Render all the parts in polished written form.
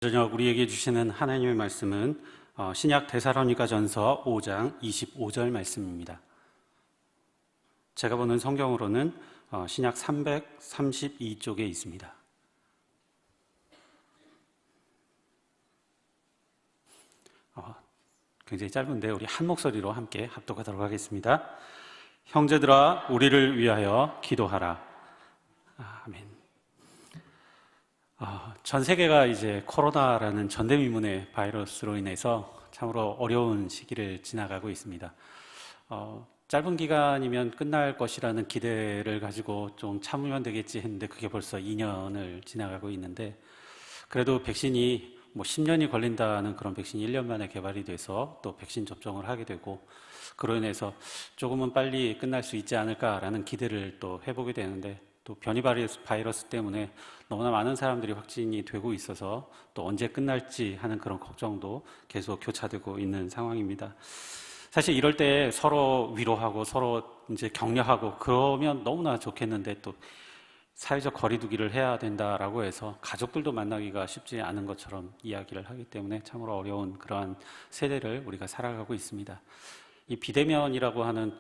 저녁 우리에게 주시는 하나님의 말씀은 신약 데살로니가전서 5장 25절 말씀입니다. 제가 보는 성경으로는 신약 332쪽에 있습니다. 굉장히 짧은데 우리 한 목소리로 함께 합독하도록 하겠습니다. 형제들아, 우리를 위하여 기도하라. 아멘. 전 세계가 이제 코로나라는 전대미문의 바이러스로 인해서 참으로 어려운 시기를 지나가고 있습니다. 짧은 기간이면 끝날 것이라는 기대를 가지고 좀 참으면 되겠지 했는데 그게 벌써 2년을 지나가고 있는데, 그래도 백신이 10년이 걸린다는 그런 백신이 1년 만에 개발이 돼서 또 백신 접종을 하게 되고, 그로 인해서 조금은 빨리 끝날 수 있지 않을까라는 기대를 또 해보게 되는데, 또 변이 바이러스 때문에 너무나 많은 사람들이 확진이 되고 있어서 또 언제 끝날지 하는 그런 걱정도 계속 교차되고 있는 상황입니다. 사실 이럴 때 서로 위로하고 서로 이제 격려하고 그러면 너무나 좋겠는데, 또 사회적 거리두기를 해야 된다라고 해서 가족들도 만나기가 쉽지 않은 것처럼 이야기를 하기 때문에 참으로 어려운 그러한 세대를 우리가 살아가고 있습니다. 이 비대면이라고 하는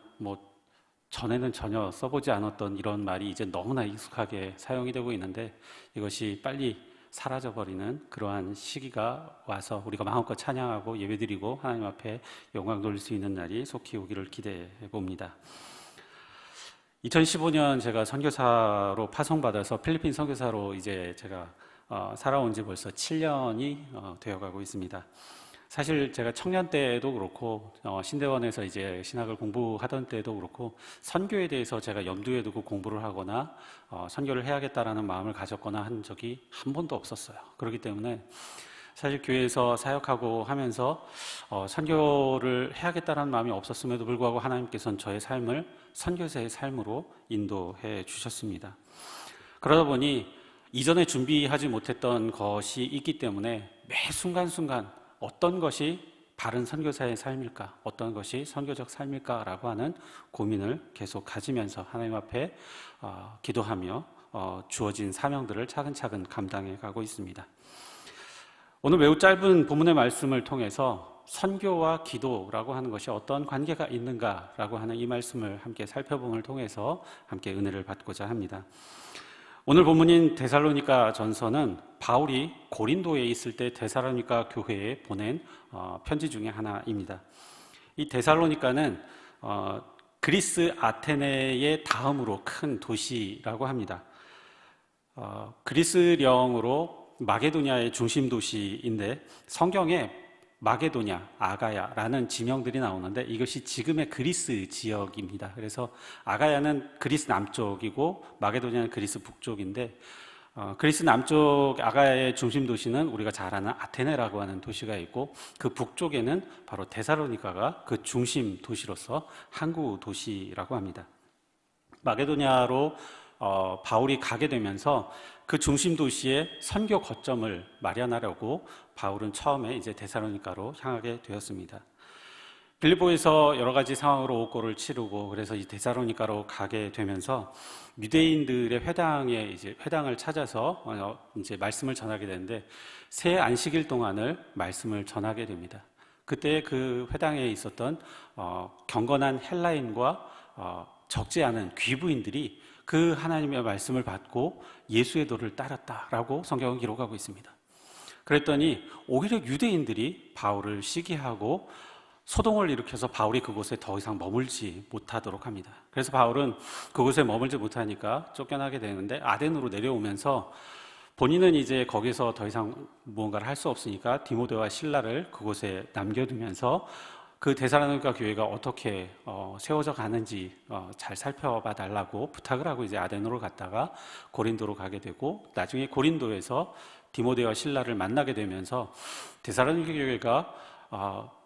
전에는 전혀 써보지 않았던 이런 말이 이제 너무나 익숙하게 사용이 되고 있는데, 이것이 빨리 사라져버리는 그러한 시기가 와서 우리가 마음껏 찬양하고 예배드리고 하나님 앞에 영광 돌릴 수 있는 날이 속히 오기를 기대해 봅니다. 2015년 제가 선교사로 파송받아서 필리핀 선교사로 이제 제가 살아온 지 벌써 7년이 되어가고 있습니다. 사실 제가 청년 때도 그렇고 신대원에서 이제 신학을 공부하던 때도 그렇고 선교에 대해서 제가 염두에 두고 공부를 하거나 선교를 해야겠다라는 마음을 가졌거나 한 적이 한 번도 없었어요. 그렇기 때문에 사실 교회에서 사역하고 하면서 선교를 해야겠다라는 마음이 없었음에도 불구하고 하나님께서는 저의 삶을 선교사의 삶으로 인도해 주셨습니다. 그러다 보니 이전에 준비하지 못했던 것이 있기 때문에 매 순간순간 어떤 것이 바른 선교사의 삶일까? 어떤 것이 선교적 삶일까? 라고 하는 고민을 계속 가지면서 하나님 앞에 기도하며 주어진 사명들을 차근차근 감당해 가고 있습니다. 오늘 매우 짧은 본문의 말씀을 통해서 선교와 기도라고 하는 것이 어떤 관계가 있는가라고 하는 이 말씀을 함께 살펴봄을 통해서 함께 은혜를 받고자 합니다. 오늘 본문인 데살로니가 전서는 바울이 고린도에 있을 때 데살로니가 교회에 보낸 편지 중에 하나입니다. 이 데살로니가는 그리스 아테네의 다음으로 큰 도시라고 합니다. 그리스령으로 마게도냐의 중심 도시인데, 성경에 마게도냐, 아가야라는 지명들이 나오는데 이것이 지금의 그리스 지역입니다. 그래서 아가야는 그리스 남쪽이고 마게도냐는 그리스 북쪽인데, 그리스 남쪽 아가야의 중심 도시는 우리가 잘 아는 아테네라고 하는 도시가 있고, 그 북쪽에는 바로 데살로니가가 그 중심 도시로서 항구 도시라고 합니다. 마게도냐로 바울이 가게 되면서 그 중심 도시에 선교 거점을 마련하려고 바울은 처음에 이제 데살로니가로 향하게 되었습니다. 빌립보에서 여러 가지 상황으로 옥고를 치르고, 그래서 이 데살로니가로 가게 되면서 유대인들의 회당을 찾아서 이제 말씀을 전하게 되는데, 새 안식일 동안을 말씀을 전하게 됩니다. 그때 그 회당에 있었던 경건한 헬라인과 적지 않은 귀부인들이 그 하나님의 말씀을 받고 예수의 도를 따랐다라고 성경은 기록하고 있습니다. 그랬더니 오히려 유대인들이 바울을 시기하고 소동을 일으켜서 바울이 그곳에 더 이상 머물지 못하도록 합니다. 그래서 바울은 그곳에 머물지 못하니까 쫓겨나게 되는데, 아덴으로 내려오면서 본인은 이제 거기서 더 이상 무언가를 할 수 없으니까 디모데와 실라를 그곳에 남겨두면서 그 데살로니가 교회가 어떻게 세워져 가는지 잘 살펴봐 달라고 부탁을 하고 이제 아덴으로 갔다가 고린도로 가게 되고, 나중에 고린도에서 디모데와 실라를 만나게 되면서 데살로니가 교회가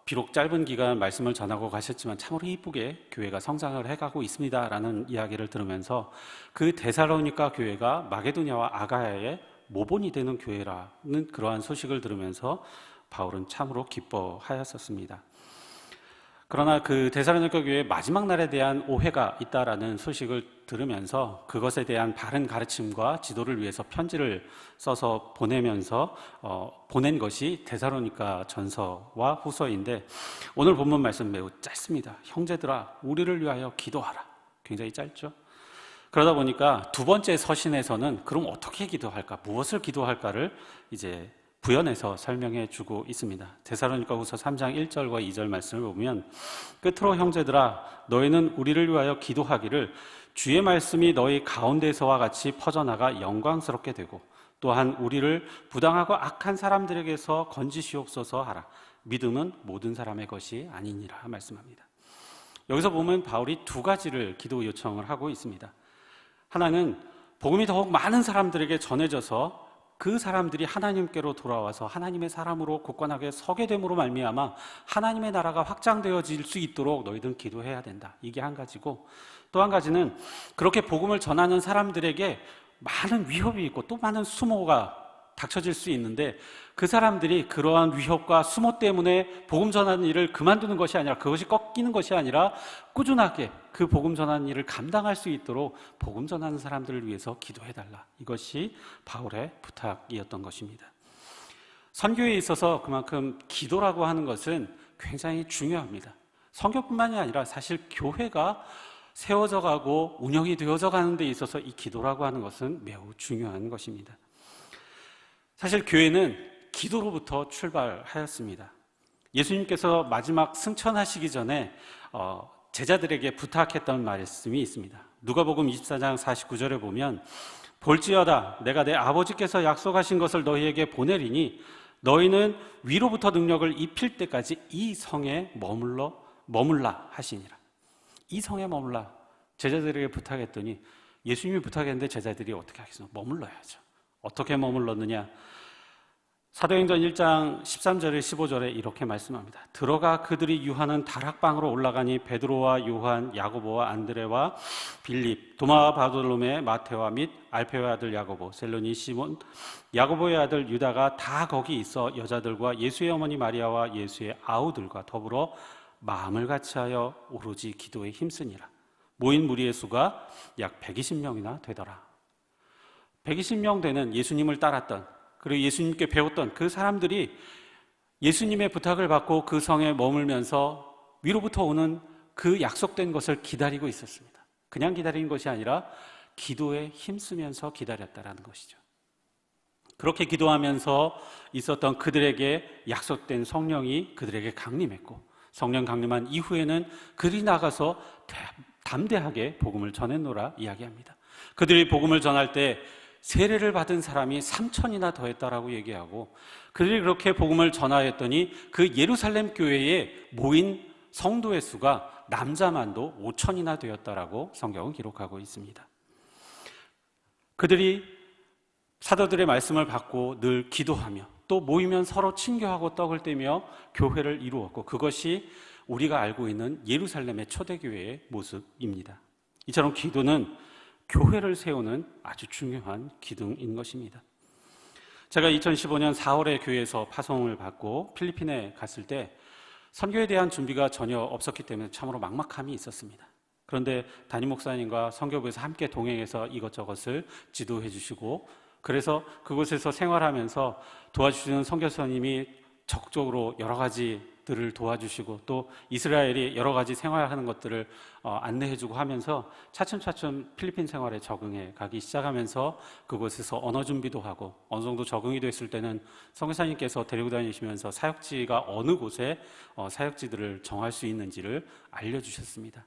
비록 짧은 기간 말씀을 전하고 가셨지만 참으로 이쁘게 교회가 성장을 해가고 있습니다라는 이야기를 들으면서 그 데살로니가 교회가 마게도냐와 아가야의 모본이 되는 교회라는 그러한 소식을 들으면서 바울은 참으로 기뻐하였었습니다. 그러나 그 데살로니가 교회의 마지막 날에 대한 오해가 있다라는 소식을 들으면서 그것에 대한 바른 가르침과 지도를 위해서 편지를 써서 보내면서 보낸 것이 데살로니가 전서와 후서인데, 오늘 본문 말씀 매우 짧습니다. 형제들아, 우리를 위하여 기도하라. 굉장히 짧죠. 그러다 보니까 두 번째 서신에서는 그럼 어떻게 기도할까, 무엇을 기도할까를 이제 부연해서 설명해 주고 있습니다. 데살로니가후서 3장 1절과 2절 말씀을 보면, 끝으로 형제들아, 너희는 우리를 위하여 기도하기를 주의 말씀이 너희 가운데서와 같이 퍼져나가 영광스럽게 되고, 또한 우리를 부당하고 악한 사람들에게서 건지시옵소서 하라. 믿음은 모든 사람의 것이 아니니라 말씀합니다. 여기서 보면 바울이 두 가지를 기도 요청을 하고 있습니다. 하나는 복음이 더욱 많은 사람들에게 전해져서 그 사람들이 하나님께로 돌아와서 하나님의 사람으로 굳건하게 서게 됨으로 말미암아 하나님의 나라가 확장되어질 수 있도록 너희들은 기도해야 된다. 이게 한 가지고, 또 한 가지는 그렇게 복음을 전하는 사람들에게 많은 위협이 있고 또 많은 수모가 닥쳐질 수 있는데, 그 사람들이 그러한 위협과 수모 때문에 복음 전하는 일을 그만두는 것이 아니라, 그것이 꺾이는 것이 아니라 꾸준하게 그 복음 전하는 일을 감당할 수 있도록 복음 전하는 사람들을 위해서 기도해달라. 이것이 바울의 부탁이었던 것입니다. 선교에 있어서 그만큼 기도라고 하는 것은 굉장히 중요합니다. 선교뿐만이 아니라 사실 교회가 세워져 가고 운영이 되어져 가는 데 있어서 이 기도라고 하는 것은 매우 중요한 것입니다. 사실 교회는 기도로부터 출발하였습니다. 예수님께서 마지막 승천하시기 전에 제자들에게 부탁했던 말씀이 있습니다. 누가복음 24장 49절에 보면, 볼지어다 내가 내 아버지께서 약속하신 것을 너희에게 보내리니 너희는 위로부터 능력을 입힐 때까지 이 성에 머물라 하시니라. 이 성에 머물라. 제자들에게 부탁했더니, 예수님이 부탁했는데 제자들이 어떻게 하겠어요? 머물러야죠. 어떻게 머물렀느냐? 사도행전 1장 13절에 15절에 이렇게 말씀합니다. 들어가 그들이 유하는 다락방으로 올라가니 베드로와 요한, 야고보와 안드레와 빌립, 도마와 바돌로메, 마테와 및 알페오의 아들 야고보, 셀로니 시몬, 야고보의 아들 유다가 다 거기 있어 여자들과 예수의 어머니 마리아와 예수의 아우들과 더불어 마음을 같이하여 오로지 기도에 힘쓰니라. 모인 무리의 수가 약 120명이나 되더라. 120명 되는 예수님을 따랐던, 그리고 예수님께 배웠던 그 사람들이 예수님의 부탁을 받고 그 성에 머물면서 위로부터 오는 그 약속된 것을 기다리고 있었습니다. 그냥 기다리는 것이 아니라 기도에 힘쓰면서 기다렸다라는 것이죠. 그렇게 기도하면서 있었던 그들에게 약속된 성령이 그들에게 강림했고, 성령 강림한 이후에는 그들이 나가서 담대하게 복음을 전했노라 이야기합니다. 그들이 복음을 전할 때 세례를 받은 사람이 3천이나 더했다라고 얘기하고, 그들이 그렇게 복음을 전하였더니 그 예루살렘 교회에 모인 성도의 수가 남자만도 5천이나 되었다라고 성경은 기록하고 있습니다. 그들이 사도들의 말씀을 받고 늘 기도하며 또 모이면 서로 친교하고 떡을 떼며 교회를 이루었고, 그것이 우리가 알고 있는 예루살렘의 초대교회의 모습입니다. 이처럼 기도는 교회를 세우는 아주 중요한 기둥인 것입니다. 제가 2015년 4월에 교회에서 파송을 받고 필리핀에 갔을 때 선교에 대한 준비가 전혀 없었기 때문에 참으로 막막함이 있었습니다. 그런데 담임 목사님과 선교부에서 함께 동행해서 이것저것을 지도해 주시고, 그래서 그곳에서 생활하면서 도와주시는 선교사님이 적극적으로 여러 가지들을 도와주시고, 또 이스라엘이 여러 가지 생활하는 것들을 안내해주고 하면서 차츰차츰 필리핀 생활에 적응해 가기 시작하면서 그곳에서 언어 준비도 하고, 어느 정도 적응이 됐을 때는 선교사님께서 데리고 다니시면서 사역지가 어느 곳에 사역지들을 정할 수 있는지를 알려주셨습니다.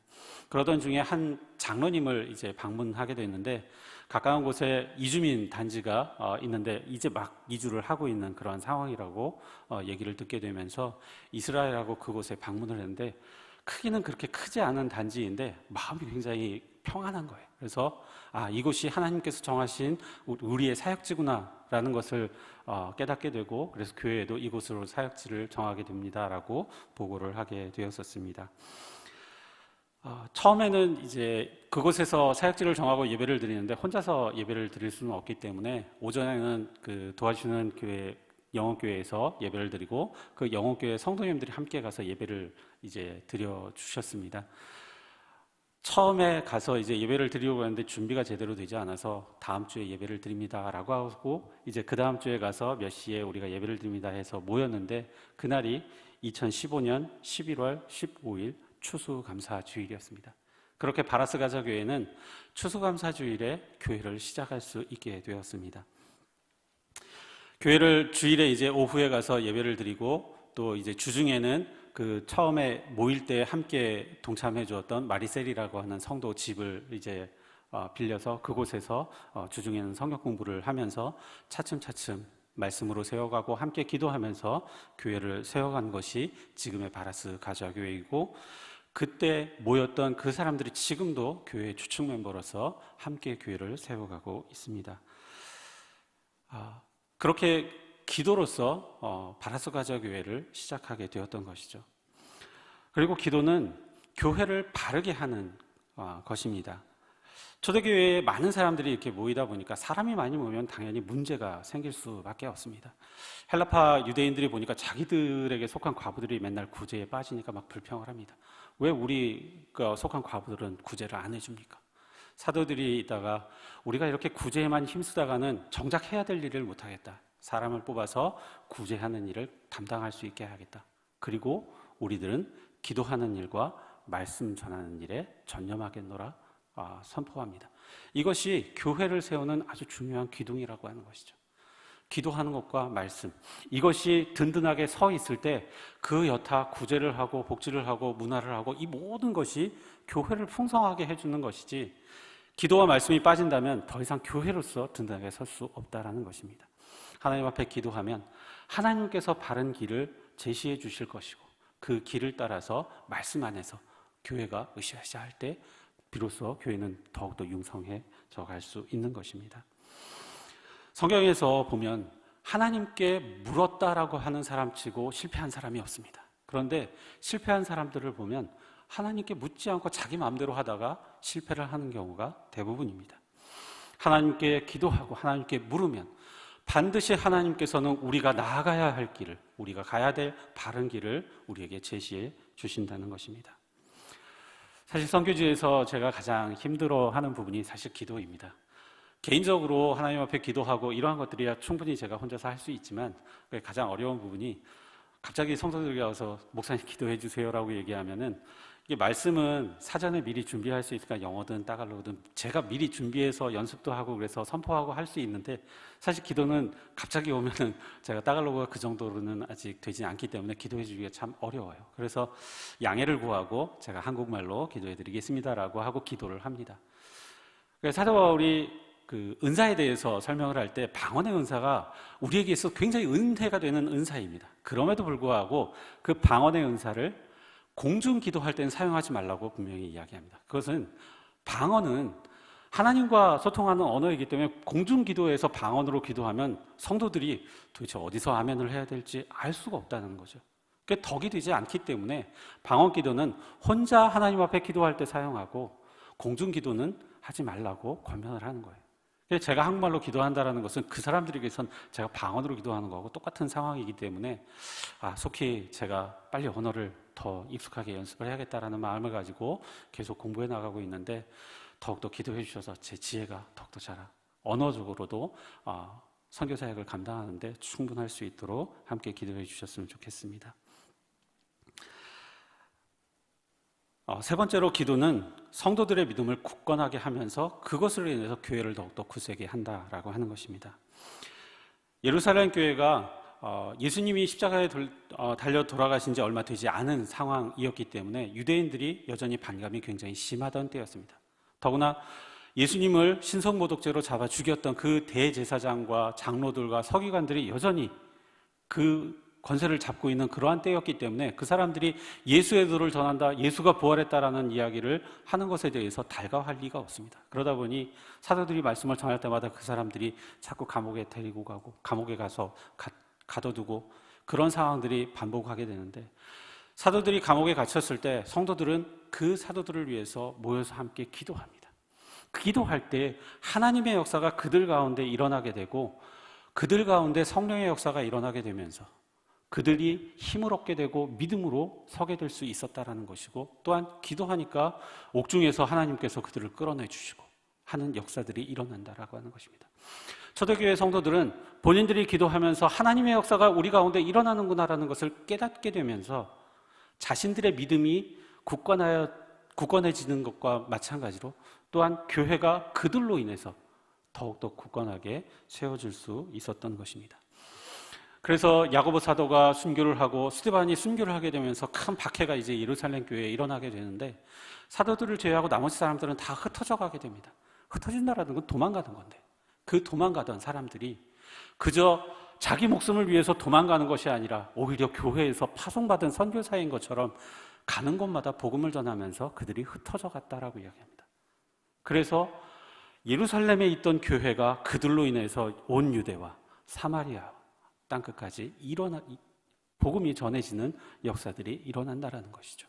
그러던 중에 한 장로님을 이제 방문하게 됐는데, 가까운 곳에 이주민 단지가 있는데 이제 막 이주를 하고 있는 그런 상황이라고 얘기를 듣게 되면서 이스라엘하고 그곳에 방문을 했는데, 크기는 그렇게 크지 않은 단지인데 마음이 굉장히 평안한 거예요. 그래서 이곳이 하나님께서 정하신 우리의 사역지구나라는 것을 깨닫게 되고, 그래서 교회에도 이곳으로 사역지를 정하게 됩니다라고 보고를 하게 되었었습니다. 처음에는 이제 그곳에서 사역지를 정하고 예배를 드리는데 혼자서 예배를 드릴 수는 없기 때문에 오전에는 그 도와주시는 교회 영혼교회에서 예배를 드리고 그 영혼교회 성도님들이 함께 가서 예배를 이제 드려 주셨습니다. 처음에 가서 이제 예배를 드리려고 했는데 준비가 제대로 되지 않아서 다음 주에 예배를 드립니다라고 하고 이제 그 다음 주에 가서 몇 시에 우리가 예배를 드립니다 해서 모였는데 그날이 2015년 11월 15일 추수감사주일이었습니다. 그렇게 바라스 가자교회는 추수감사주일에 교회를 시작할 수 있게 되었습니다. 교회를 주일에 이제 오후에 가서 예배를 드리고 또 이제 주중에는 그 처음에 모일 때 함께 동참해 주었던 마리셀이라고 하는 성도 집을 이제 빌려서 그곳에서 주중에는 성경 공부를 하면서 차츰차츰 말씀으로 세워가고 함께 기도하면서 교회를 세워간 것이 지금의 바라스 가자교회이고 그때 모였던 그 사람들이 지금도 교회의 주축 멤버로서 함께 교회를 세워가고 있습니다. 그렇게 기도로서 바라스 가자교회를 시작하게 되었던 것이죠. 그리고 기도는 교회를 바르게 하는 것입니다. 초대교회에 많은 사람들이 이렇게 모이다 보니까 사람이 많이 모이면 당연히 문제가 생길 수밖에 없습니다. 헬라파 유대인들이 보니까 자기들에게 속한 과부들이 맨날 구제에 빠지니까 막 불평을 합니다. 왜 우리가 속한 과부들은 구제를 안 해줍니까? 사도들이 있다가 우리가 이렇게 구제에만 힘쓰다가는 정작 해야 될 일을 못하겠다. 사람을 뽑아서 구제하는 일을 담당할 수 있게 해야겠다. 그리고 우리들은 기도하는 일과 말씀 전하는 일에 전념하겠노라 선포합니다. 이것이 교회를 세우는 아주 중요한 기둥이라고 하는 것이죠. 기도하는 것과 말씀, 이것이 든든하게 서 있을 때 그 여타 구제를 하고 복지를 하고 문화를 하고 이 모든 것이 교회를 풍성하게 해주는 것이지 기도와 말씀이 빠진다면 더 이상 교회로서 든든하게 설 수 없다라는 것입니다. 하나님 앞에 기도하면 하나님께서 바른 길을 제시해 주실 것이고 그 길을 따라서 말씀 안에서 교회가 으쌰으쌰 할 때 비로소 교회는 더욱더 융성해져 갈 수 있는 것입니다. 성경에서 보면 하나님께 물었다라고 하는 사람 치고 실패한 사람이 없습니다. 그런데 실패한 사람들을 보면 하나님께 묻지 않고 자기 마음대로 하다가 실패를 하는 경우가 대부분입니다. 하나님께 기도하고 하나님께 물으면 반드시 하나님께서는 우리가 나아가야 할 길을, 우리가 가야 될 바른 길을 우리에게 제시해 주신다는 것입니다. 사실 선교지에서 제가 가장 힘들어하는 부분이 사실 기도입니다. 개인적으로 하나님 앞에 기도하고 이러한 것들이야 충분히 제가 혼자서 할 수 있지만 가장 어려운 부분이 갑자기 성도들이 와서 목사님 기도해 주세요라고 얘기하면은 이게 말씀은 사전에 미리 준비할 수 있으니까 영어든 따갈로든 제가 미리 준비해서 연습도 하고 그래서 선포하고 할 수 있는데 사실 기도는 갑자기 오면은 제가 따갈로그가 그 정도로는 아직 되지 않기 때문에 기도해 주기가 참 어려워요. 그래서 양해를 구하고 제가 한국말로 기도해 드리겠습니다라고 하고 기도를 합니다. 사도 바울이 그 은사에 대해서 설명을 할 때 방언의 은사가 우리에게 있어서 굉장히 은혜가 되는 은사입니다. 그럼에도 불구하고 그 방언의 은사를 공중 기도할 때는 사용하지 말라고 분명히 이야기합니다. 그것은 방언은 하나님과 소통하는 언어이기 때문에 공중 기도에서 방언으로 기도하면 성도들이 도대체 어디서 아멘을 해야 될지 알 수가 없다는 거죠. 그게 덕이 되지 않기 때문에 방언 기도는 혼자 하나님 앞에 기도할 때 사용하고 공중 기도는 하지 말라고 권면을 하는 거예요. 제가 한국말로 기도한다는 것은 그 사람들에게선 제가 방언으로 기도하는 거하고 똑같은 상황이기 때문에 속히 제가 빨리 언어를 더 익숙하게 연습을 해야겠다라는 마음을 가지고 계속 공부해 나가고 있는데 더욱더 기도해 주셔서 제 지혜가 더욱더 자라 언어적으로도 선교 사역을 감당하는데 충분할 수 있도록 함께 기도해 주셨으면 좋겠습니다. 세 번째로 기도는 성도들의 믿음을 굳건하게 하면서 그것으로 인해서 교회를 더욱더 굳세게 한다라고 하는 것입니다. 예루살렘 교회가 예수님이 십자가에 달려 돌아가신 지 얼마 되지 않은 상황이었기 때문에 유대인들이 여전히 반감이 굉장히 심하던 때였습니다. 더구나 예수님을 신성모독죄로 잡아 죽였던 그 대제사장과 장로들과 서기관들이 여전히 그 권세를 잡고 있는 그러한 때였기 때문에 그 사람들이 예수의 도를 전한다, 예수가 부활했다라는 이야기를 하는 것에 대해서 달가할 리가 없습니다. 그러다 보니 사도들이 말씀을 전할 때마다 그 사람들이 자꾸 감옥에 데리고 가고 감옥에 가서 가둬두고 그런 상황들이 반복하게 되는데 사도들이 감옥에 갇혔을 때 성도들은 그 사도들을 위해서 모여서 함께 기도합니다. 기도할 때 하나님의 역사가 그들 가운데 일어나게 되고 그들 가운데 성령의 역사가 일어나게 되면서 그들이 힘을 얻게 되고 믿음으로 서게 될 수 있었다라는 것이고, 또한 기도하니까 옥중에서 하나님께서 그들을 끌어내 주시고 하는 역사들이 일어난다라고 하는 것입니다. 초대교회 성도들은 본인들이 기도하면서 하나님의 역사가 우리 가운데 일어나는구나라는 것을 깨닫게 되면서 자신들의 믿음이 굳건해지는 것과 마찬가지로 또한 교회가 그들로 인해서 더욱더 굳건하게 세워질 수 있었던 것입니다. 그래서 야고보 사도가 순교를 하고 스데반이 순교를 하게 되면서 큰 박해가 이제 예루살렘 교회에 일어나게 되는데, 사도들을 제외하고 나머지 사람들은 다 흩어져 가게 됩니다. 흩어진다라는 건 도망가는 건데, 그 도망가던 사람들이 그저 자기 목숨을 위해서 도망가는 것이 아니라 오히려 교회에서 파송받은 선교사인 것처럼 가는 곳마다 복음을 전하면서 그들이 흩어져 갔다라고 이야기합니다. 그래서 예루살렘에 있던 교회가 그들로 인해서 온 유대와 사마리아 땅끝까지 복음이 전해지는 역사들이 일어난다라는 것이죠.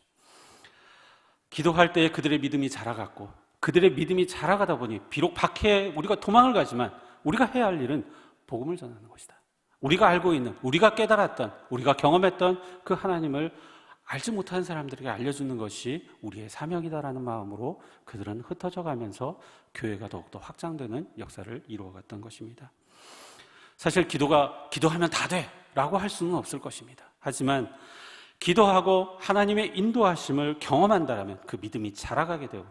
기도할 때 그들의 믿음이 자라갔고, 그들의 믿음이 자라가다 보니 비록 박해에 우리가 도망을 가지만 우리가 해야 할 일은 복음을 전하는 것이다. 우리가 알고 있는, 우리가 깨달았던, 우리가 경험했던 그 하나님을 알지 못하는 사람들에게 알려주는 것이 우리의 사명이다라는 마음으로 그들은 흩어져 가면서 교회가 더욱더 확장되는 역사를 이루어갔던 것입니다. 사실 기도하면 다 돼 라고 할 수는 없을 것입니다. 하지만 기도하고 하나님의 인도하심을 경험한다면 그 믿음이 자라가게 되고,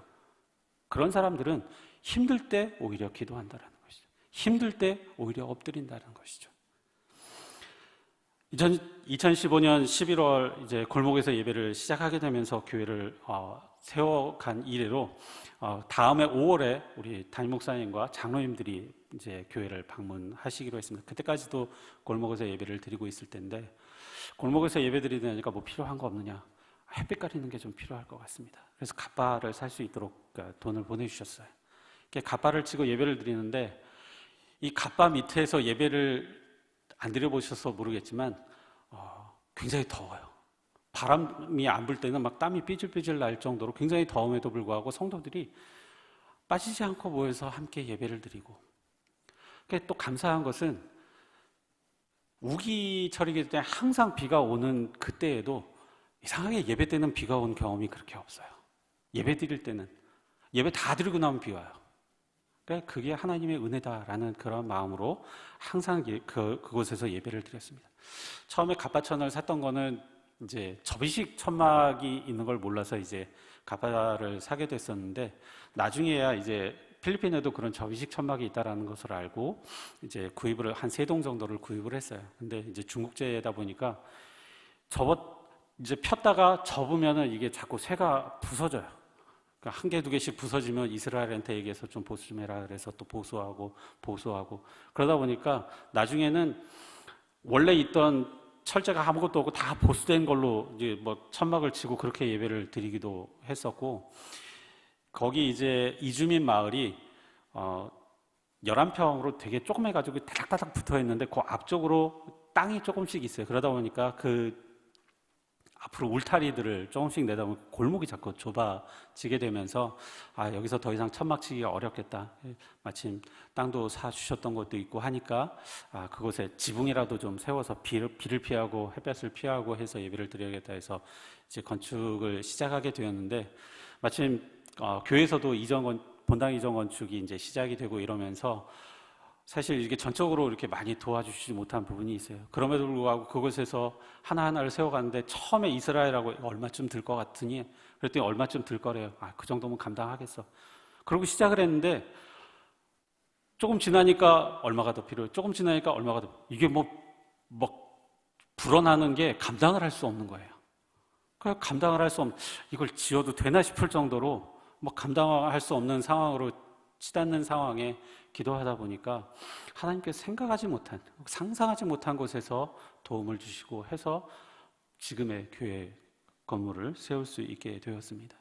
그런 사람들은 힘들 때 오히려 기도한다는 것이죠. 힘들 때 오히려 엎드린다는 것이죠. 2015년 11월 이제 골목에서 예배를 시작하게 되면서 교회를 세워간 이래로 다음해 5월에 우리 담임 목사님과 장로님들이 이제 교회를 방문하시기로 했습니다. 그때까지도 골목에서 예배를 드리고 있을 텐데, 골목에서 예배 드리니까 뭐 필요한 거 없느냐, 햇빛 가리는 게 좀 필요할 것 같습니다. 그래서 갓바를 살 수 있도록 돈을 보내주셨어요. 이렇게 갓바를 치고 예배를 드리는데, 이 갓바 밑에서 예배를 안 드려보셔서 모르겠지만 굉장히 더워요. 바람이 안 불 때는 막 땀이 삐질삐질 날 정도로 굉장히 더움에도 불구하고 성도들이 빠지지 않고 모여서 함께 예배를 드리고, 또 감사한 것은 우기철이기 때문에 항상 비가 오는 그때에도 이상하게 예배 때는 비가 온 경험이 그렇게 없어요. 예배 드릴 때는 예배 다 드리고 나면 비 와요. 그게 하나님의 은혜다라는 그런 마음으로 항상 그곳에서 예배를 드렸습니다. 처음에 갓바천을 샀던 거는 이제 접이식 천막이 있는 걸 몰라서 이제 갓바를 사게 됐었는데, 나중에야 이제 필리핀에도 그런 접이식 천막이 있다라는 것을 알고 이제 구입을 한 3동 정도를 구입을 했어요. 근데 이제 중국제다 보니까 이제 폈다가 접으면은 이게 자꾸 새가 부서져요. 그러니까 한 개, 두 개씩 부서지면 이스라엘한테 얘기해서 좀 보수 좀 해라 그래서 또 보수하고 그러다 보니까 나중에는 원래 있던 철제가 아무것도 없고 다 보수된 걸로 이제 뭐 천막을 치고 그렇게 예배를 드리기도 했었고, 거기 이제 이주민 마을이 11평으로 되게 조그매가지고 다닥다닥 붙어 있는데 그 앞쪽으로 땅이 조금씩 있어요. 그러다 보니까 그 앞으로 울타리들을 조금씩 내다 보면 골목이 자꾸 좁아지게 되면서 여기서 더 이상 천막 치기가 어렵겠다. 마침 땅도 사주셨던 것도 있고 하니까 그곳에 지붕이라도 좀 세워서 비를 피하고 햇볕을 피하고 해서 예배를 드려야겠다 해서 이제 건축을 시작하게 되었는데, 마침 교회에서도 본당 이전 건축이 이제 시작이 되고 이러면서 사실 이게 전적으로 이렇게 많이 도와주시지 못한 부분이 있어요. 그럼에도 불구하고 그곳에서 하나하나를 세워가는데 처음에 이스라엘하고 얼마쯤 들 것 같으니 그랬더니 얼마쯤 들 거래요. 그 정도면 감당하겠어. 그러고 시작을 했는데 조금 지나니까 얼마가 더 필요해요. 조금 지나니까 얼마가 더, 이게 뭐 불어나는 게 감당을 할 수 없는 거예요. 그러니까 감당을 할 수 없는, 이걸 지어도 되나 싶을 정도로 감당할 수 없는 상황으로 치닫는 상황에 기도하다 보니까 하나님께서 상상하지 못한 곳에서 도움을 주시고 해서 지금의 교회 건물을 세울 수 있게 되었습니다.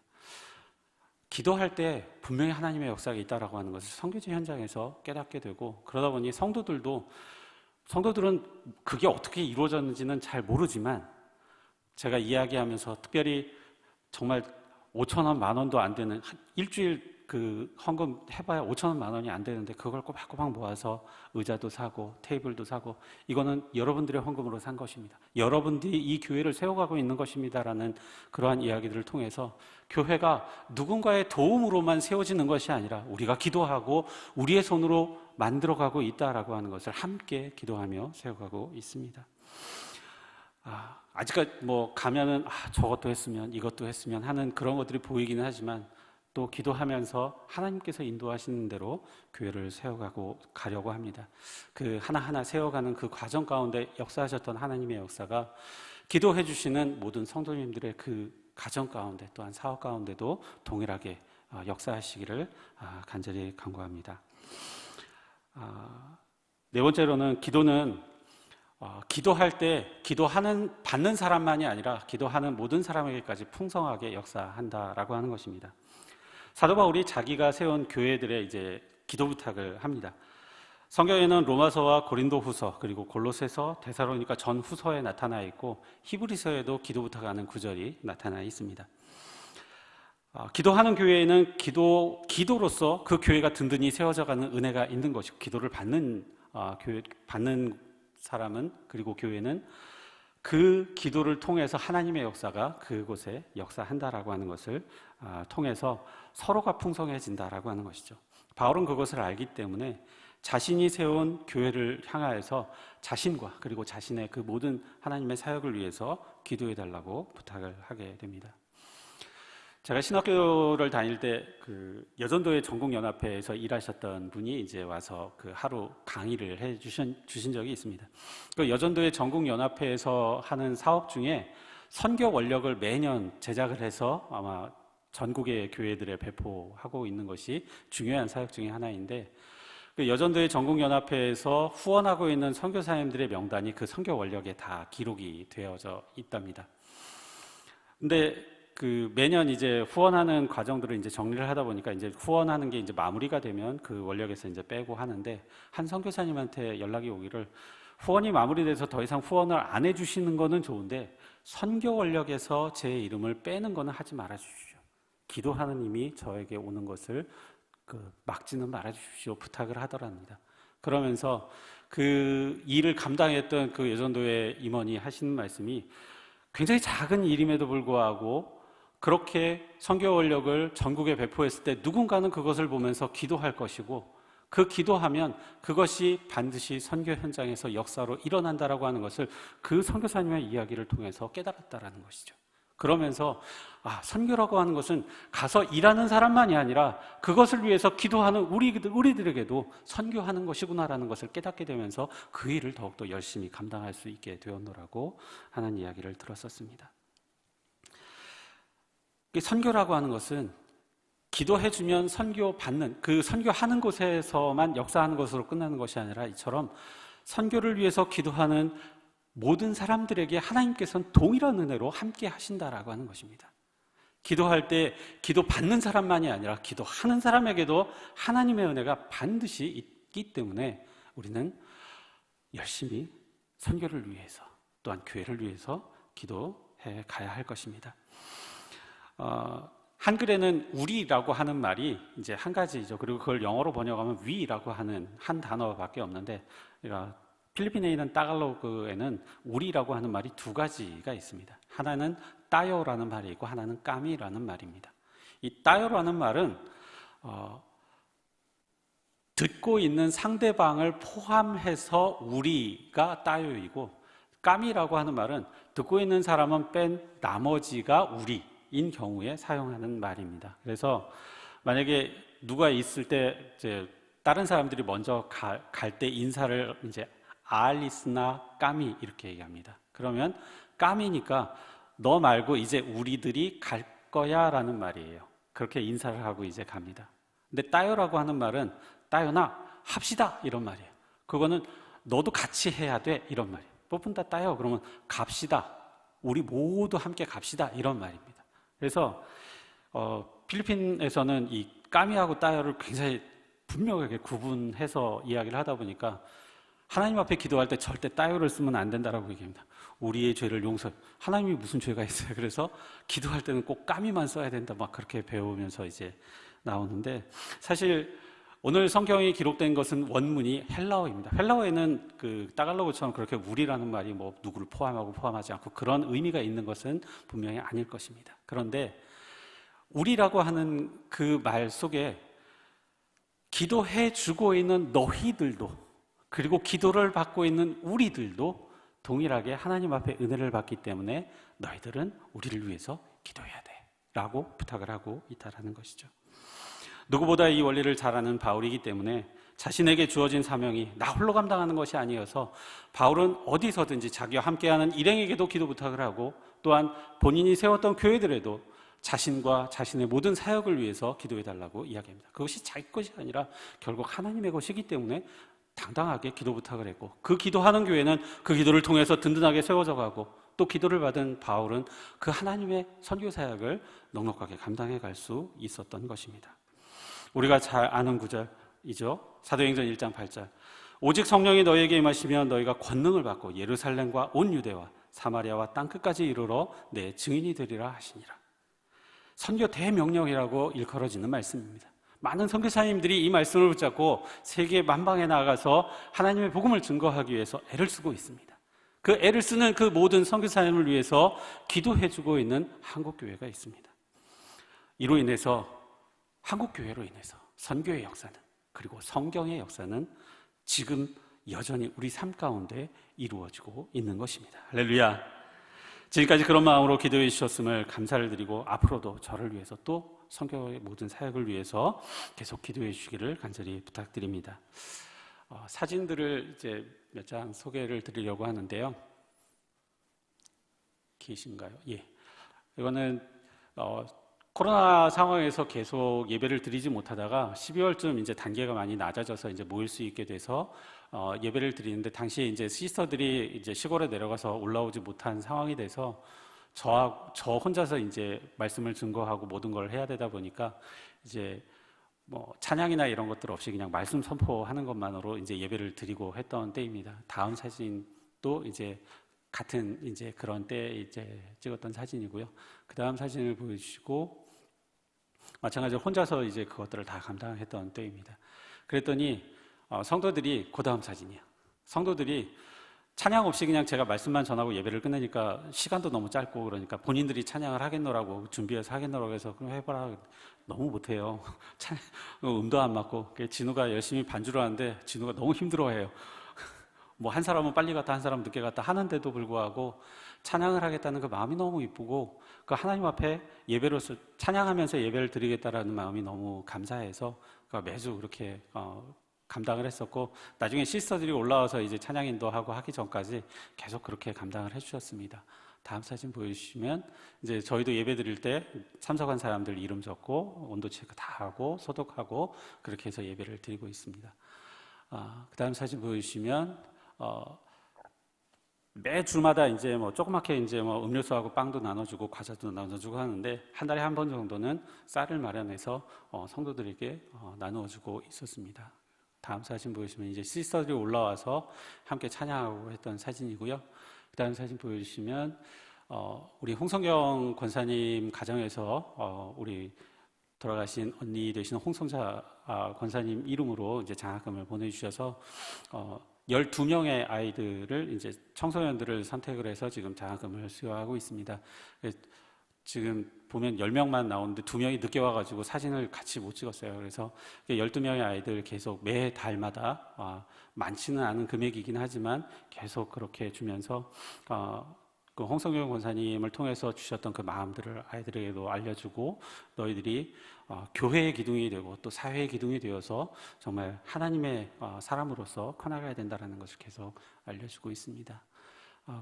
기도할 때 분명히 하나님의 역사가 있다라고 하는 것을 선교지 현장에서 깨닫게 되고, 그러다 보니 성도들은 그게 어떻게 이루어졌는지는 잘 모르지만, 제가 이야기하면서 특별히 정말 5,000원, 10,000원도 안 되는 일주일 그 헌금 해봐야 5천 원, 만 원이 안 되는데 그걸 꼬박꼬박 모아서 의자도 사고 테이블도 사고, 이거는 여러분들의 헌금으로 산 것입니다. 여러분들이 이 교회를 세워가고 있는 것입니다라는 그러한 이야기들을 통해서 교회가 누군가의 도움으로만 세워지는 것이 아니라 우리가 기도하고 우리의 손으로 만들어가고 있다라고 하는 것을 함께 기도하며 세워가고 있습니다. 아직까지 뭐 가면은 저것도 했으면 이것도 했으면 하는 그런 것들이 보이기는 하지만, 또 기도하면서 하나님께서 인도하시는 대로 교회를 세워가고 가려고 합니다. 그 하나하나 세워가는 그 과정 가운데 역사하셨던 하나님의 역사가 기도해 주시는 모든 성도님들의 그 가정 가운데, 또한 사업 가운데도 동일하게 역사하시기를 간절히 간구합니다. 네 번째로는 기도는 기도할 때 받는 사람만이 아니라 기도하는 모든 사람에게까지 풍성하게 역사한다라고 하는 것입니다. 사도 바울이 자기가 세운 교회들의 이제 기도 부탁을 합니다. 성경에는 로마서와 고린도후서, 그리고 골로새서, 데살로니가 전후서에 나타나 있고 히브리서에도 기도 부탁하는 구절이 나타나 있습니다. 기도하는 교회에는 기도로서 그 교회가 든든히 세워져가는 은혜가 있는 것이고, 기도를 받는 사람은, 그리고 교회는 그 기도를 통해서 하나님의 역사가 그곳에 역사한다라고 하는 것을 통해서 서로가 풍성해진다라고 하는 것이죠. 바울은 그것을 알기 때문에 자신이 세운 교회를 향하여서 자신과 그리고 자신의 그 모든 하나님의 사역을 위해서 기도해달라고 부탁을 하게 됩니다. 제가 신학교를 다닐 때 그 여전도의 전국연합회에서 일하셨던 분이 이제 와서 그 하루 강의를 해 주신 적이 있습니다. 그 여전도의 전국연합회에서 하는 사업 중에 선교 원력을 매년 제작을 해서 아마 전국의 교회들에 배포하고 있는 것이 중요한 사역 중에 하나인데, 그 여전도의 전국연합회에서 후원하고 있는 선교사님들의 명단이 그 선교 원력에 다 기록이 되어져 있답니다. 근데 그 매년 이제 후원하는 과정들을 이제 정리를 하다 보니까 이제 후원하는 게 이제 마무리가 되면 그 원력에서 이제 빼고 하는데, 한 선교사님한테 연락이 오기를 후원이 마무리돼서 더 이상 후원을 안 해주시는 거는 좋은데 선교 원력에서 제 이름을 빼는 거는 하지 말아 주십시오. 기도하는 힘이 저에게 오는 것을 막지는 말아 주십시오 부탁을 하더랍니다. 그러면서 그 일을 감당했던 그 여전도의 임원이 하시는 말씀이, 굉장히 작은 일임에도 불구하고 그렇게 선교 원력을 전국에 배포했을 때 누군가는 그것을 보면서 기도할 것이고, 그 기도하면 그것이 반드시 선교 현장에서 역사로 일어난다라고 하는 것을 그 선교사님의 이야기를 통해서 깨달았다라는 것이죠. 그러면서 선교라고 하는 것은 가서 일하는 사람만이 아니라 그것을 위해서 기도하는 우리들에게도 선교하는 것이구나라는 것을 깨닫게 되면서 그 일을 더욱더 열심히 감당할 수 있게 되었노라고 하는 이야기를 들었었습니다. 선교라고 하는 것은 기도해주면 선교받는, 그 선교하는 곳에서만 역사하는 것으로 끝나는 것이 아니라, 이처럼 선교를 위해서 기도하는 모든 사람들에게 하나님께서는 동일한 은혜로 함께 하신다라고 하는 것입니다. 기도할 때 기도받는 사람만이 아니라 기도하는 사람에게도 하나님의 은혜가 반드시 있기 때문에 우리는 열심히 선교를 위해서, 또한 교회를 위해서 기도해 가야 할 것입니다. 한글에는 우리라고 하는 말이 이제 한 가지죠. 그리고 그걸 영어로 번역하면 we라고 하는 한 단어밖에 없는데, 필리핀에 있는 따갈로그에는 우리라고 하는 말이 두 가지가 있습니다. 하나는 따요라는 말이 있고 하나는 까미라는 말입니다. 이 따요라는 말은 듣고 있는 상대방을 포함해서 우리가 따요이고, 까미라고 하는 말은 듣고 있는 사람은 뺀 나머지가 우리인 경우에 사용하는 말입니다. 그래서 만약에 누가 있을 때 이제 다른 사람들이 먼저 갈 때 인사를 이제 알리스나 까미 이렇게 얘기합니다. 그러면 까미니까 너 말고 이제 우리들이 갈 거야 라는 말이에요. 그렇게 인사를 하고 이제 갑니다. 근데 따요라고 하는 말은 따요나 합시다 이런 말이에요. 그거는 너도 같이 해야 돼 이런 말이에요. 뽑은다 따요 그러면 갑시다, 우리 모두 함께 갑시다 이런 말입니다. 그래서 필리핀에서는 이 까미하고 따요를 굉장히 분명하게 구분해서 이야기를 하다 보니까 하나님 앞에 기도할 때 절대 따요를 쓰면 안 된다라고 얘기합니다. 우리의 죄를 용서해. 하나님이 무슨 죄가 있어요? 그래서 기도할 때는 꼭 까미만 써야 된다. 막 그렇게 배우면서 이제 나오는데 사실 오늘 성경이 기록된 것은 원문이 헬라어입니다. 헬라어에는 그 따갈로그처럼 그렇게 우리라는 말이 뭐 누구를 포함하고 포함하지 않고 그런 의미가 있는 것은 분명히 아닐 것입니다. 그런데 우리라고 하는 그 말 속에 기도해 주고 있는 너희들도 그리고 기도를 받고 있는 우리들도 동일하게 하나님 앞에 은혜를 받기 때문에 너희들은 우리를 위해서 기도해야 돼 라고 부탁을 하고 있다는 것이죠. 누구보다 이 원리를 잘 아는 바울이기 때문에 자신에게 주어진 사명이 나 홀로 감당하는 것이 아니어서 바울은 어디서든지 자기와 함께하는 일행에게도 기도 부탁을 하고 또한 본인이 세웠던 교회들에도 자신과 자신의 모든 사역을 위해서 기도해달라고 이야기합니다. 그것이 자기 것이 아니라 결국 하나님의 것이기 때문에 당당하게 기도 부탁을 했고 그 기도하는 교회는 그 기도를 통해서 든든하게 세워져 가고 또 기도를 받은 바울은 그 하나님의 선교 사역을 넉넉하게 감당해 갈 수 있었던 것입니다. 우리가 잘 아는 구절이죠. 사도행전 1장 8절 오직 성령이 너희에게 임하시면 너희가 권능을 받고 예루살렘과 온 유대와 사마리아와 땅끝까지 이르러 내 증인이 되리라 하시니라. 선교 대명령이라고 일컬어지는 말씀입니다. 많은 선교사님들이 이 말씀을 붙잡고 세계 만방에 나아가서 하나님의 복음을 증거하기 위해서 애를 쓰고 있습니다. 그 애를 쓰는 그 모든 선교사님을 위해서 기도해주고 있는 한국교회가 있습니다. 이로 인해서 한국교회로 인해서 선교의 역사는 그리고 성경의 역사는 지금 여전히 우리 삶 가운데 이루어지고 있는 것입니다. 할렐루야. 지금까지 그런 마음으로 기도해 주셨음을 감사를 드리고 앞으로도 저를 위해서 또 선교의 모든 사역을 위해서 계속 기도해 주시기를 간절히 부탁드립니다. 사진들을 이제 몇 장 소개를 드리려고 하는데요. 계신가요? 예. 이거는 코로나 상황에서 계속 예배를 드리지 못하다가 12월쯤 이제 단계가 많이 낮아져서 이제 모일 수 있게 돼서 예배를 드리는데 당시에 이제 시스터들이 이제 시골에 내려가서 올라오지 못한 상황이 돼서 저 혼자서 이제 말씀을 증거하고 모든 걸 해야 되다 보니까 이제 뭐 찬양이나 이런 것들 없이 그냥 말씀 선포하는 것만으로 이제 예배를 드리고 했던 때입니다. 다음 사진도 이제 같은 이제 그런 때 이제 찍었던 사진이고요. 그 다음 사진을 보여주시고 마찬가지로 혼자서 이제 그것들을 다 감당했던 때입니다. 그랬더니 성도들이 그 다음 사진이에요. 성도들이 찬양 없이 그냥 제가 말씀만 전하고 예배를 끝내니까 시간도 너무 짧고 그러니까 본인들이 찬양을 하겠노라고 준비해서 하겠노라고 해서 그럼 해봐라. 너무 못해요. 음도 안 맞고 진우가 열심히 반주를 하는데 진우가 너무 힘들어해요. 뭐 한 사람은 빨리 갔다 한 사람은 늦게 갔다 하는데도 불구하고 찬양을 하겠다는 그 마음이 너무 이쁘고 그 하나님 앞에 예배로서 찬양하면서 예배를 드리겠다라는 마음이 너무 감사해서 매주 그렇게 감당을 했었고 나중에 시스터들이 올라와서 이제 찬양 인도하고 하기 전까지 계속 그렇게 감당을 해주셨습니다. 다음 사진 보여주시면 이제 저희도 예배 드릴 때 참석한 사람들 이름 적고 온도 체크 다 하고 소독하고 그렇게 해서 예배를 드리고 있습니다. 그 다음 사진 보여주시면 매 주마다 이제 뭐 조그맣게 이제 뭐 음료수하고 빵도 나눠주고 과자도 나눠주고 하는데 한 달에 한 번 정도는 쌀을 마련해서 성도들에게 나누어주고 있었습니다. 다음 사진 보여주시면 이제 시스터들이 올라와서 함께 찬양하고 했던 사진이고요. 그 다음 사진 보여주시면 우리 홍성경 권사님 가정에서 우리 돌아가신 언니 되시는 홍성자 권사님 이름으로 이제 장학금을 보내주셔서 12명의 아이들을 이제 청소년들을 선택을 해서 지금 장학금을 수여하고 있습니다. 지금 보면 10명만 나오는데 2명이 늦게 와가지고 사진을 같이 못 찍었어요. 그래서 12명의 아이들 계속 매 달마다 많지는 않은 금액이긴 하지만 계속 그렇게 주면서 그 홍성경 권사님을 통해서 주셨던 그 마음들을 아이들에게도 알려주고 너희들이 교회의 기둥이 되고 또 사회의 기둥이 되어서 정말 하나님의 사람으로서 커나가야 된다는 것을 계속 알려주고 있습니다.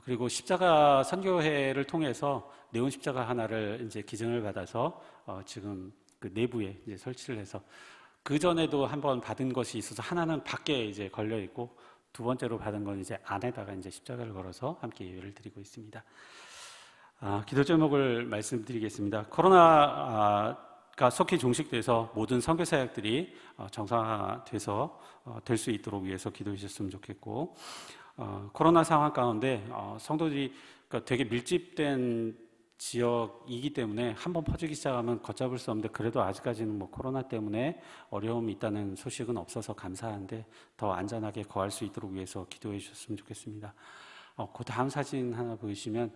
그리고 십자가 선교회를 통해서 네온 십자가 하나를 이제 기증을 받아서 지금 그 내부에 이제 설치를 해서 그 전에도 한번 받은 것이 있어서 하나는 밖에 이제 걸려 있고 두 번째로 받은 건 이제 안에다가 이제 십자가를 걸어서 함께 예배를 드리고 있습니다. 기도 제목을 말씀드리겠습니다. 코로나가 속히 종식돼서 모든 선교 사역들이 정상화돼서 될 수 있도록 위해서 기도해 주셨으면 좋겠고 코로나 상황 가운데 성도들이 그러니까 되게 밀집된 지역이기 때문에 한번 퍼지기 시작하면 걷잡을 수 없는데 그래도 아직까지는 뭐 코로나 때문에 어려움이 있다는 소식은 없어서 감사한데 더 안전하게 거할 수 있도록 위해서 기도해 주셨으면 좋겠습니다. 그 다음 사진 하나 보이시면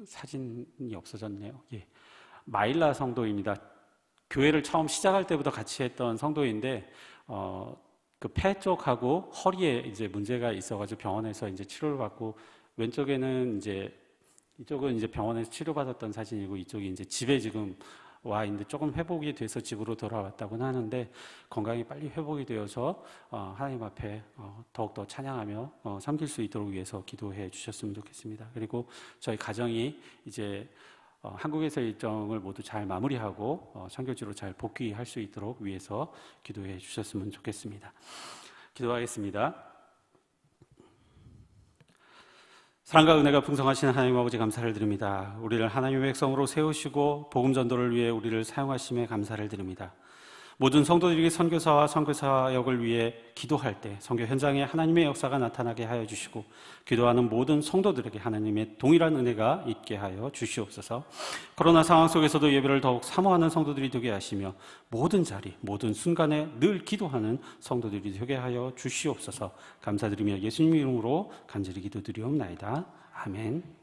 사진이 없어졌네요. 예. 마일라 성도입니다. 교회를 처음 시작할 때부터 같이 했던 성도인데 그 폐 쪽하고 허리에 이제 문제가 있어가지고 병원에서 이제 치료를 받고 왼쪽에는 이쪽은 이제 병원에서 치료받았던 사진이고 이쪽이 이제 집에 지금 와 있는데 조금 회복이 돼서 집으로 돌아왔다고는 하는데 건강이 빨리 회복이 되어서 하나님 앞에 더욱더 찬양하며 섬길 수 있도록 위해서 기도해 주셨으면 좋겠습니다. 그리고 저희 가정이 이제 한국에서의 일정을 모두 잘 마무리하고 선교지로 잘 복귀할 수 있도록 위해서 기도해 주셨으면 좋겠습니다. 기도하겠습니다. 사랑과 은혜가 풍성하신 하나님 아버지 감사를 드립니다. 우리를 하나님의 백성으로 세우시고 복음 전도를 위해 우리를 사용하심에 감사를 드립니다. 모든 성도들에게 선교사와 선교사역을 위해 기도할 때 선교 현장에 하나님의 역사가 나타나게 하여 주시고 기도하는 모든 성도들에게 하나님의 동일한 은혜가 있게 하여 주시옵소서. 코로나 상황 속에서도 예배를 더욱 사모하는 성도들이 되게 하시며 모든 자리, 모든 순간에 늘 기도하는 성도들이 되게 하여 주시옵소서. 감사드리며 예수님 이름으로 간절히 기도드리옵나이다. 아멘.